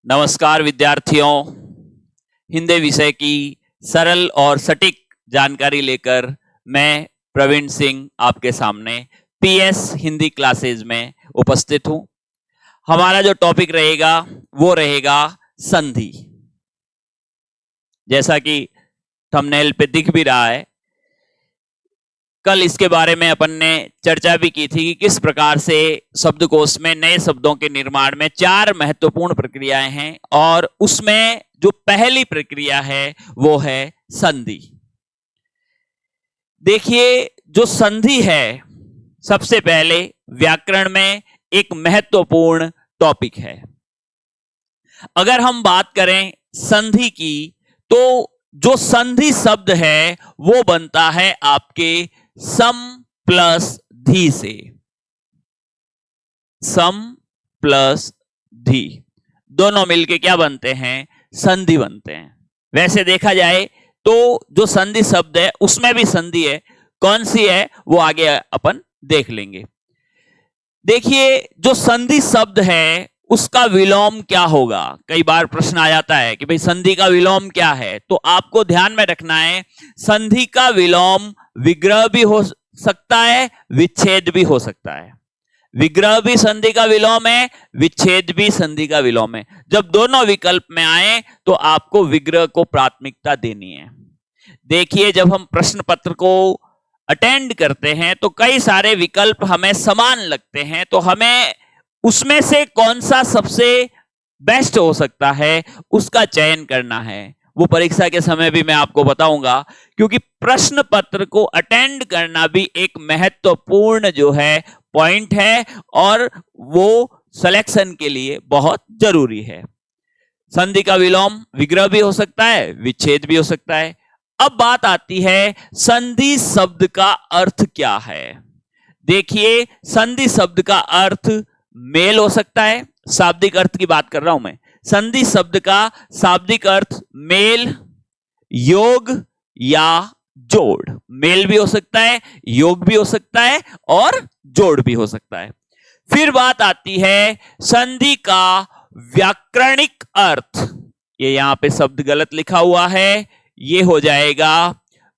नमस्कार विद्यार्थियों। हिंदी विषय की सरल और सटीक जानकारी लेकर मैं प्रवीण सिंह आपके सामने पीएस हिंदी क्लासेज में उपस्थित हूं। हमारा जो टॉपिक रहेगा वो रहेगा संधि। जैसा कि थंबनेल पे दिख भी रहा है, कल इसके बारे में अपन ने चर्चा भी की थी कि किस प्रकार से शब्दकोश में नए शब्दों के निर्माण में 4 महत्वपूर्ण प्रक्रियाएं हैं और उसमें जो पहली प्रक्रिया है वो है संधि। देखिए, जो संधि है सबसे पहले व्याकरण में एक महत्वपूर्ण टॉपिक है। अगर हम बात करें संधि की, तो जो संधि शब्द है वो बनता है आपके सम प्लस धी से। सम प्लस धी दोनों मिलके क्या बनते हैं? संधि बनते हैं। वैसे देखा जाए तो जो संधि शब्द है उसमें भी संधि है। कौन सी है वो आगे अपन देख लेंगे। देखिए, जो संधि शब्द है उसका विलोम क्या होगा? कई बार प्रश्न आ जाता है कि भाई संधि का विलोम क्या है। तो आपको ध्यान में रखना है, संधि का विलोम विग्रह भी हो सकता है, विच्छेद भी हो सकता है। विग्रह भी संधि का विलोम है, विच्छेद भी संधि का विलोम है। जब दोनों विकल्प में आए तो आपको विग्रह को प्राथमिकता देनी है। देखिए, जब हम प्रश्न पत्र को अटेंड करते हैं तो कई सारे विकल्प हमें समान लगते हैं, तो हमें उसमें से कौन सा सबसे बेस्ट हो सकता है उसका चयन करना है। वो परीक्षा के समय भी मैं आपको बताऊंगा, क्योंकि प्रश्न पत्र को अटेंड करना भी एक महत्वपूर्ण जो है पॉइंट है और वो सिलेक्शन के लिए बहुत जरूरी है। संधि का विलोम विग्रह भी हो सकता है, विच्छेद भी हो सकता है। अब बात आती है संधि शब्द का अर्थ क्या है। देखिए, संधि शब्द का अर्थ मेल हो सकता है। शाब्दिक अर्थ की बात कर रहा हूं मैं। संधि शब्द का शाब्दिक अर्थ मेल, योग या जोड़। मेल भी हो सकता है, योग भी हो सकता है और जोड़ भी हो सकता है। फिर बात आती है संधि का व्याकरणिक अर्थ। ये यहां पे शब्द गलत लिखा हुआ है, ये हो जाएगा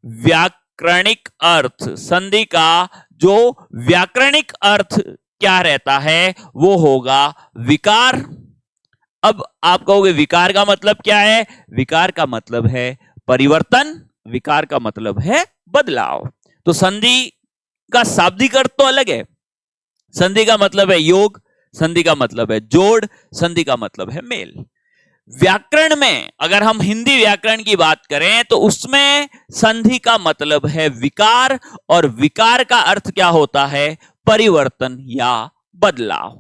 व्याकरणिक अर्थ। संधि का जो व्याकरणिक अर्थ क्या रहता है वो होगा विकार। अब आप कहोगे विकार का मतलब क्या है? विकार का मतलब है परिवर्तन, विकार का मतलब है बदलाव। तो संधि का शाब्दिक अर्थ तो अलग है। संधि का मतलब है योग, संधि का मतलब है जोड़, संधि का मतलब है मेल। व्याकरण में अगर हम हिंदी व्याकरण की बात करें तो उसमें संधि का मतलब है विकार, और विकार का अर्थ क्या होता है? परिवर्तन या बदलाव।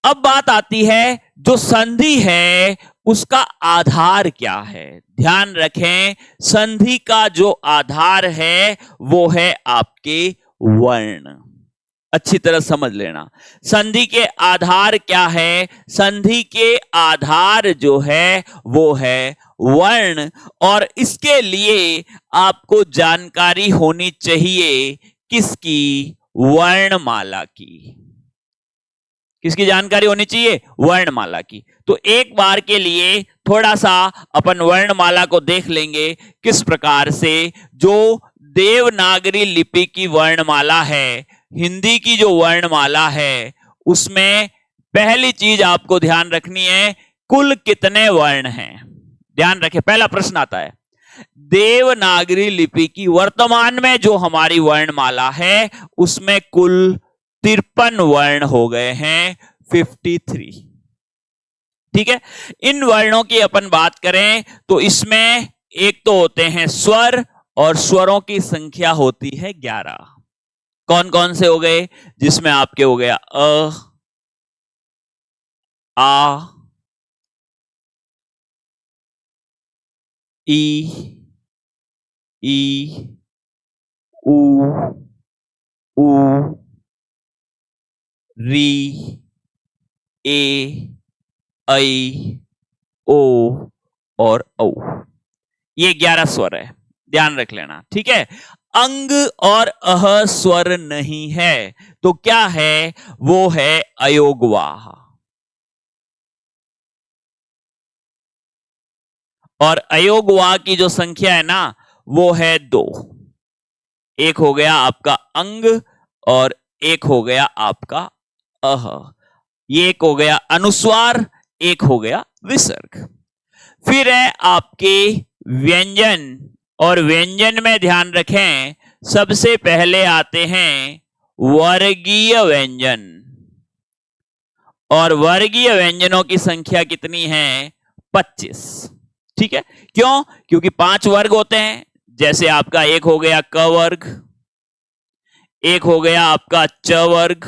अब बात आती है जो संधि है उसका आधार क्या है। ध्यान रखें, संधि का जो आधार है वो है आपके वर्ण। अच्छी तरह समझ लेना, संधि के आधार क्या है? संधि के आधार जो है वो है वर्ण, और इसके लिए आपको जानकारी होनी चाहिए किसकी? वर्णमाला की। किसकी जानकारी होनी चाहिए? वर्णमाला की। तो एक बार के लिए थोड़ा सा अपन वर्णमाला को देख लेंगे, किस प्रकार से जो देवनागरी लिपि की वर्णमाला है, हिंदी की जो वर्णमाला है, उसमें पहली चीज आपको ध्यान रखनी है, कुल कितने वर्ण हैं। ध्यान रखें, पहला प्रश्न आता है देवनागरी लिपि की वर्तमान में जो हमारी वर्णमाला है उसमें कुल 53 वर्ण हो गए हैं, 53। ठीक है। इन वर्णों की अपन बात करें तो इसमें एक तो होते हैं स्वर, और स्वरों की संख्या होती है 11। कौन कौन से हो गए? जिसमें आपके हो गया अ, आ, ई, उ, ऊ, री, ए, ऐ, ओ और औ। ये 11 स्वर है, ध्यान रख लेना। ठीक है। अंग और अह स्वर नहीं है तो क्या है? वो है अयोगवाह। और अयोगवा की जो संख्या है ना वो है 2। एक हो गया आपका अंग और एक हो गया आपका अह। ये एक हो गया अनुस्वार, एक हो गया विसर्ग। फिर है आपके व्यंजन, और व्यंजन में ध्यान रखें सबसे पहले आते हैं वर्गीय व्यंजन। और वर्गीय व्यंजनों की संख्या कितनी है? 25। ठीक है, क्यों? क्योंकि 5 वर्ग होते हैं। जैसे आपका एक हो गया क वर्ग, एक हो गया आपका च वर्ग,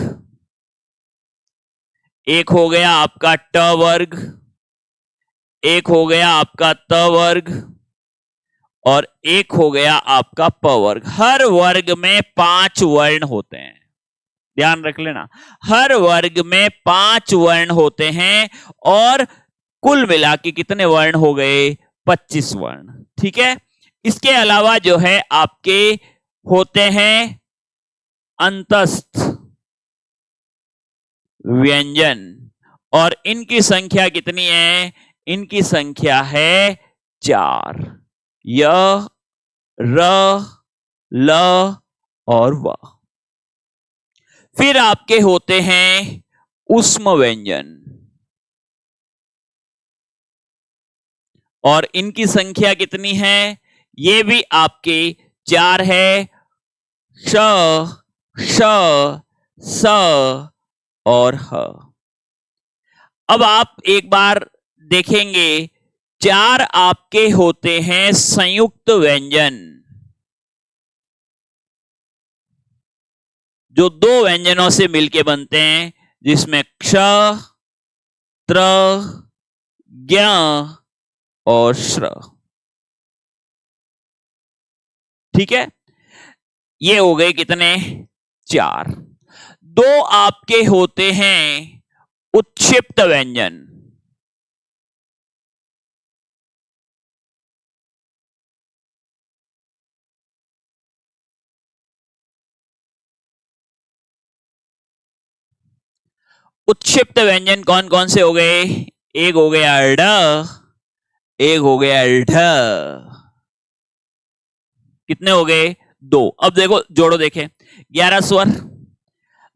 एक हो गया आपका ट वर्ग, एक हो गया आपका त वर्ग, और एक हो गया आपका प वर्ग। हर वर्ग में 5 वर्ण होते हैं, ध्यान रख लेना। हर वर्ग में 5 वर्ण होते हैं, और कुल मिला के कितने वर्ण हो गए? 25 वर्ण। ठीक है, इसके अलावा जो है आपके होते हैं अंतस्थ व्यंजन, और इनकी संख्या कितनी है? इनकी संख्या है 4। य, र, ल और व। फिर आपके होते हैं ऊष्म व्यंजन, और इनकी संख्या कितनी है? ये भी आपके 4 है। श, श, स और ह। अब आप एक बार देखेंगे 4 आपके होते हैं संयुक्त व्यंजन, जो 2 व्यंजनों से मिलके बनते हैं, जिसमें क्ष, त्र, ज्ञ और श्र। ठीक है, ये हो गए कितने? 4। 2 आपके होते हैं उत्क्षिप्त व्यंजन, उत्क्षिप्त व्यंजन कौन कौन से हो गए? एक हो गया ड, एक हो गया ढ। कितने हो गए? 2। अब देखो जोड़ो, देखें 11 स्वर,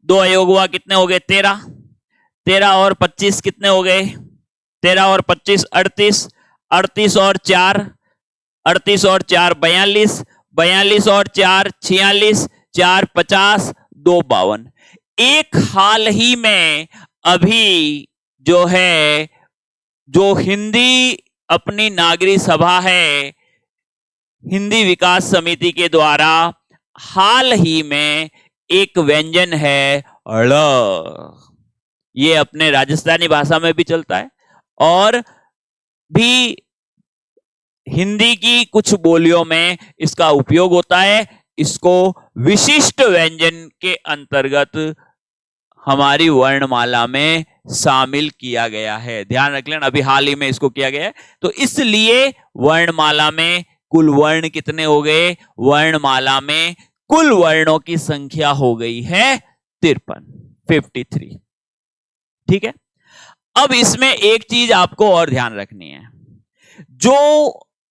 2 अयोग हुआ, कितने हो गए? 13। 13 और 25 कितने हो गए? 13 और 25 38। 38 और 4 38 और 4 42। 42 और 4 46। 4 50, 2 52। एक हाल ही में अभी जो है, जो हिंदी अपनी नागरिक सभा है, हिंदी विकास समिति के द्वारा हाल ही में एक व्यंजन है ळ। ये अपने राजस्थानी भाषा में भी चलता है, और भी हिंदी की कुछ बोलियों में इसका उपयोग होता है। इसको विशिष्ट व्यंजन के अंतर्गत हमारी वर्णमाला में शामिल किया गया है। ध्यान रख लेना, अभी हाल ही में इसको किया गया है। तो इसलिए वर्णमाला में कुल वर्ण कितने हो गए? वर्णमाला में कुल वर्णों की संख्या हो गई है 53। ठीक है, अब इसमें एक चीज आपको और ध्यान रखनी है। जो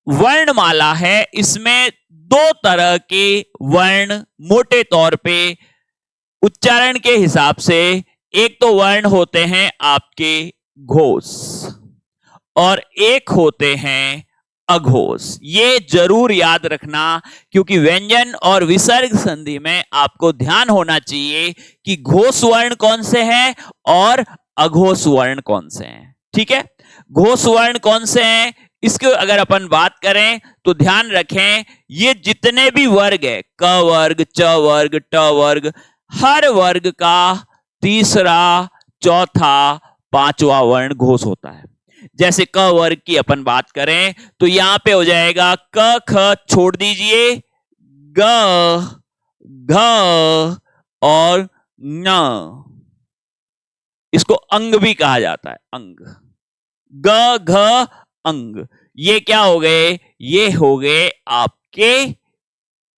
वर्णमाला है इसमें 2 तरह के वर्ण मोटे तौर पे उच्चारण के हिसाब से, एक तो वर्ण होते हैं आपके घोष, और एक होते हैं अघोष। ये जरूर याद रखना, क्योंकि व्यंजन और विसर्ग संधि में आपको ध्यान होना चाहिए कि घोष वर्ण कौन से हैं और अघोष वर्ण कौन से हैं। ठीक है, घोष वर्ण कौन से हैं इसकी अगर अपन बात करें तो ध्यान रखें, ये जितने भी वर्ग है, क वर्ग, च वर्ग, ट वर्ग, हर वर्ग का तीसरा, चौथा, पांचवा वर्ण घोष होता है। जैसे क वर्ग की अपन बात करें तो यहां पे हो जाएगा क ख छोड़ दीजिए, ग, घ और न। इसको अंग भी कहा जाता है, अंग। ग, घ, अंग, ये क्या हो गए? ये हो गए आपके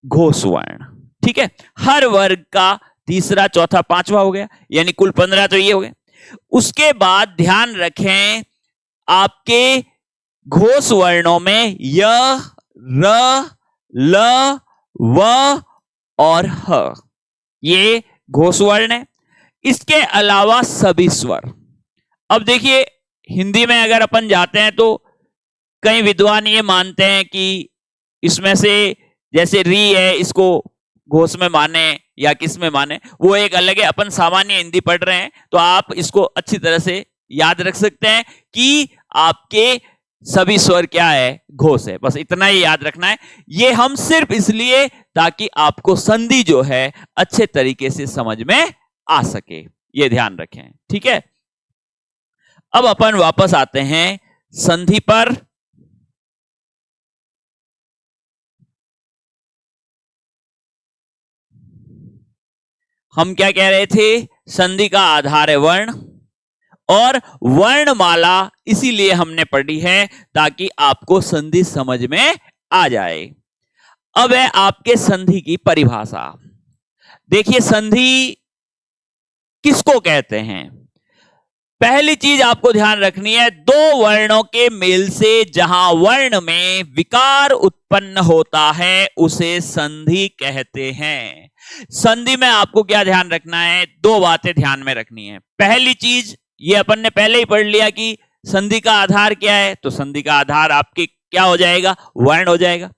घोष वर्ण। ठीक है, हर वर्ग का तीसरा, चौथा, पांचवा हो गया, यानी कुल 15 तो ये हो गए। उसके बाद ध्यान रखें, आपके घोष वर्णों में य, र, ल, व और ह, ये घोष वर्ण है। इसके अलावा सभी स्वर। अब देखिए हिंदी में अगर अपन जाते हैं तो कई विद्वान ये मानते हैं कि इसमें से जैसे री है, इसको घोष में माने या किस में माने, वो एक अलग है। अपन सामान्य हिंदी पढ़ रहे हैं तो आप इसको अच्छी तरह से याद रख सकते हैं कि आपके सभी स्वर क्या है, घोष है। बस इतना ही याद रखना है। ये हम सिर्फ इसलिए ताकि आपको संधि जो है अच्छे तरीके से समझ में आ सके, ये ध्यान रखें। ठीक है, अब अपन वापस आते हैं संधि पर। हम क्या कह रहे थे, संधि का आधार है वर्ण, और वर्णमाला इसीलिए हमने पढ़ी है ताकि आपको संधि समझ में आ जाए। अब है आपके संधि की परिभाषा। देखिए संधि किसको कहते हैं। पहली चीज आपको ध्यान रखनी है, दो वर्णों के मेल से जहां वर्ण में विकार उत्पन्न होता है उसे संधि कहते हैं। संधि में आपको क्या ध्यान रखना है, दो बातें ध्यान में रखनी है। पहली चीज, ये अपन ने पहले ही पढ़ लिया कि संधि का आधार क्या है, तो संधि का आधार आपके क्या हो जाएगा, वर्ण हो जाएगा।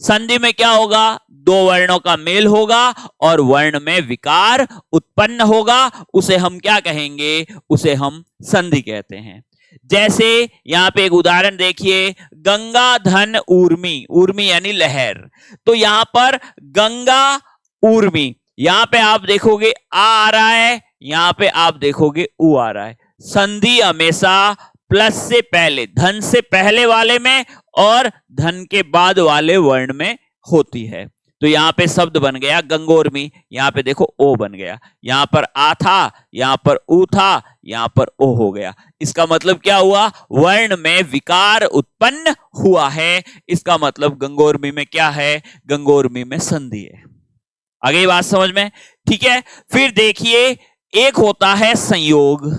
संधि में क्या होगा, दो वर्णों का मेल होगा और वर्ण में विकार उत्पन्न होगा, उसे हम क्या कहेंगे, उसे हम संधि कहते हैं। जैसे यहां पे एक उदाहरण देखिए, गंगा धन ऊर्मी, ऊर्मी यानी लहर, तो यहां पर गंगा ऊर्मी, यहां पे आप देखोगे आ रहा है, यहां पे आप देखोगे ऊ आ रहा है। संधि हमेशा प्लस से पहले, धन से पहले वाले में और धन के बाद वाले वर्ण में होती है। तो यहां पे शब्द बन गया गंगोर्मी, यहां पे देखो ओ बन गया, यहां पर आ था, यहां पर ऊ था, यहां पर ओ हो गया। इसका मतलब क्या हुआ, वर्ण में विकार उत्पन्न हुआ है। इसका मतलब गंगोर्मी में क्या है, गंगोर्मी में संधि है। आगे बात समझ में, ठीक है। फिर देखिए एक होता है संयोग।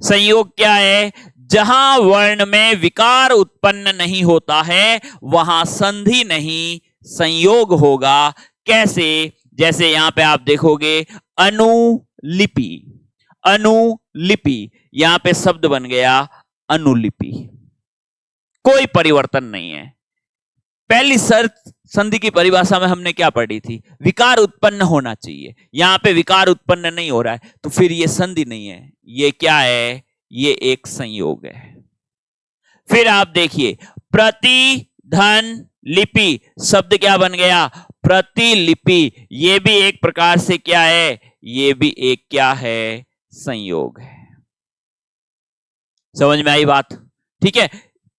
संयोग क्या है, जहां वर्ण में विकार उत्पन्न नहीं होता है वहां संधि नहीं संयोग होगा। कैसे, जैसे यहां पे आप देखोगे अनुलिपि, अनुलिपि, यहां पे शब्द बन गया अनुलिपि, कोई परिवर्तन नहीं है। पहली शर्त संधि की परिभाषा में हमने क्या पढ़ी थी, विकार उत्पन्न होना चाहिए। यहां पे विकार उत्पन्न नहीं हो रहा है तो फिर ये संधि नहीं है, ये क्या है, ये एक संयोग है। फिर आप देखिए प्रति धन लिपि, शब्द क्या बन गया, प्रतिलिपि, ये भी एक प्रकार से क्या है, ये भी एक क्या है, संयोग है। समझ में आई बात, ठीक है।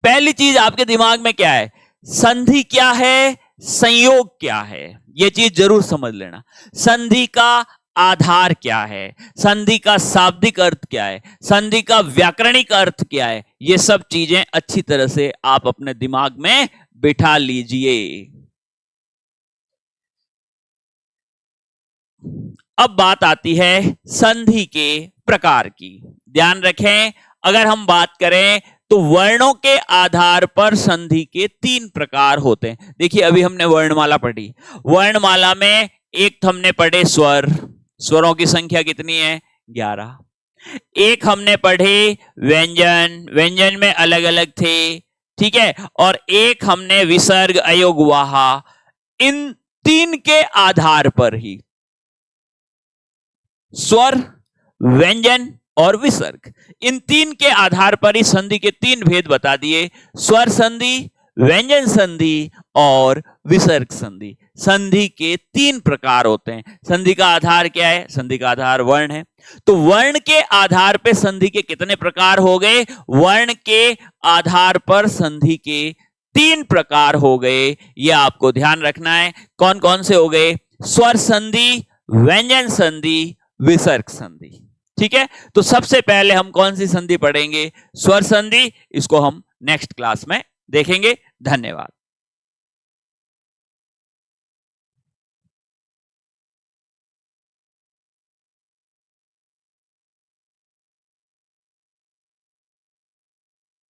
पहली चीज आपके दिमाग में क्या है, संधि क्या है, संयोग क्या है, यह चीज जरूर समझ लेना। संधि का आधार क्या है, संधि का शाब्दिक अर्थ क्या है, संधि का व्याकरणिक अर्थ क्या है, ये सब चीजें अच्छी तरह से आप अपने दिमाग में बिठा लीजिए। अब बात आती है संधि के प्रकार की। ध्यान रखें, अगर हम बात करें तो वर्णों के आधार पर संधि के 3 प्रकार होते हैं। देखिए अभी हमने वर्णमाला पढ़ी, वर्णमाला में एक हमने पढ़े स्वर, स्वरों की संख्या कितनी है, 11। एक हमने पढ़े व्यंजन, व्यंजन में अलग अलग थे, ठीक है। और एक हमने विसर्ग अयोग वाहा। इन 3 के आधार पर ही स्वर, व्यंजन और विसर्ग, इन 3 के आधार पर ही संधि के 3 भेद बता दिए, स्वर संधि, व्यंजन संधि और विसर्ग संधि। संधि के 3 प्रकार होते हैं। संधि का आधार क्या है, संधि का आधार वर्ण है। तो वर्ण के आधार पर संधि के कितने प्रकार हो गए, वर्ण के आधार पर संधि के 3 प्रकार हो गए। यह आपको ध्यान रखना है। कौन कौन से हो गए, स्वर संधि, व्यंजन संधि, विसर्ग संधि, ठीक है। तो सबसे पहले हम कौन सी संधि पढ़ेंगे, स्वर संधि। इसको हम नेक्स्ट क्लास में देखेंगे। धन्यवाद।